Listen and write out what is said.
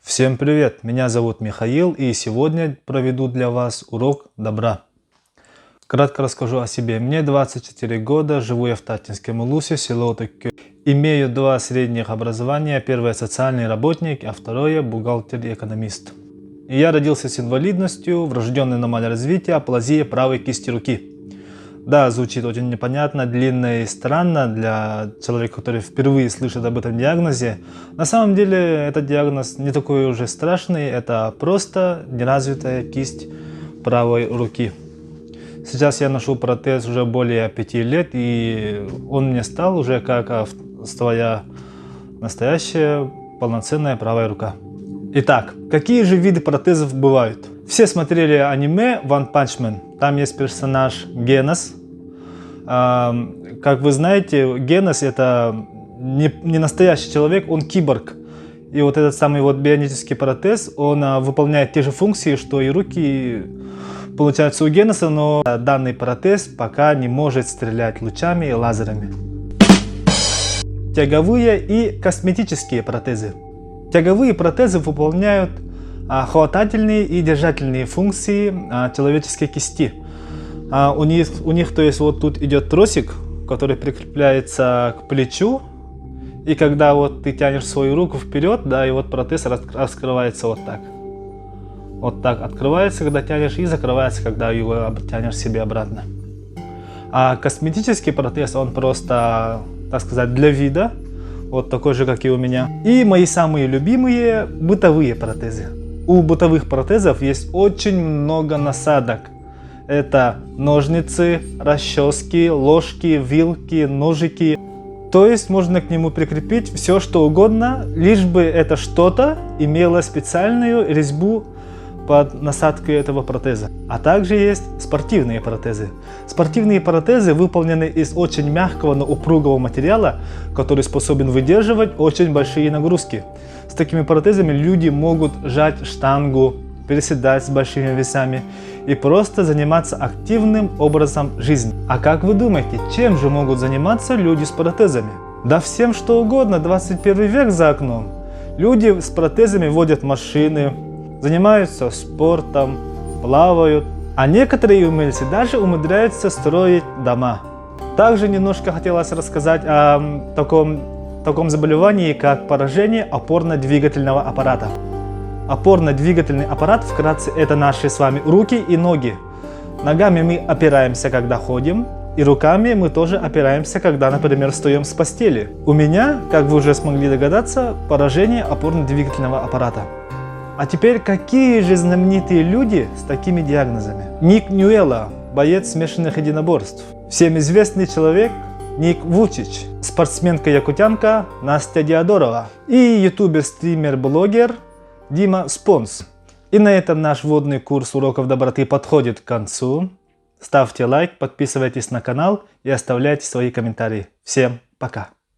Всем привет! Меня зовут Михаил, и сегодня проведу для вас урок добра. Кратко расскажу о себе. Мне 24 года, живу я в Татинском Улусе, село Токио. Имею 2 средних образования. Первое социальный работник, а второе бухгалтер и экономист. И я родился с инвалидностью, врожденной аномалией развития, аплазия правой кисти руки. Да, звучит очень непонятно, длинно и странно для человека, который впервые слышит об этом диагнозе. На самом деле этот диагноз не такой уже страшный, это просто неразвитая кисть правой руки. Сейчас я ношу протез уже более 5 лет, и он мне стал уже как твоя настоящая полноценная правая рука. Итак, какие же виды протезов бывают? Все смотрели аниме One Punch Man. Там есть персонаж Генос. Как вы знаете, Генос это не настоящий человек, он киборг. И вот этот самый бионический протез, он выполняет те же функции, что и руки, получается, у Геноса, но данный протез пока не может стрелять лучами и лазерами. Тяговые и косметические протезы. Тяговые протезы выполняют хватательные и держательные функции человеческой кисти. У них, то есть, вот тут идет тросик, который прикрепляется к плечу, и когда вот ты тянешь свою руку вперед, да, и вот протез раскрывается вот так. Вот так открывается, когда тянешь, и закрывается, когда его тянешь себе обратно. А косметический протез, он просто, так сказать, для вида, вот такой же, как и у меня. И мои самые любимые бытовые протезы. У бытовых протезов есть очень много насадок. Это ножницы, расчески, ложки, вилки, ножики. То есть можно к нему прикрепить все, что угодно, лишь бы это что-то имело специальную резьбу под насадкой этого протеза. А также есть спортивные протезы. Спортивные протезы выполнены из очень мягкого, но упругого материала, который способен выдерживать очень большие нагрузки. С такими протезами люди могут жать штангу, приседать с большими весами и просто заниматься активным образом жизни. А как вы думаете, чем же могут заниматься люди с протезами? Да всем что угодно, 21 век за окном. Люди с протезами водят машины, занимаются спортом, плавают, а некоторые умельцы даже умудряются строить дома. Также немножко хотелось рассказать о таком заболевании, как поражение опорно-двигательного аппарата. Опорно-двигательный аппарат, вкратце, это наши с вами руки и ноги. Ногами мы опираемся, когда ходим, и руками мы тоже опираемся, когда, например, встаем с постели. У меня, как вы уже смогли догадаться, поражение опорно-двигательного аппарата. А теперь, какие же знаменитые люди с такими диагнозами? Ник Ньюэлла, боец смешанных единоборств. Всем известный человек Ник Вучич. Спортсменка-якутянка Настя Диадорова. И ютубер-стример-блогер Дима Спонс. И на этом наш вводный курс уроков доброты подходит к концу. Ставьте лайк, подписывайтесь на канал и оставляйте свои комментарии. Всем пока!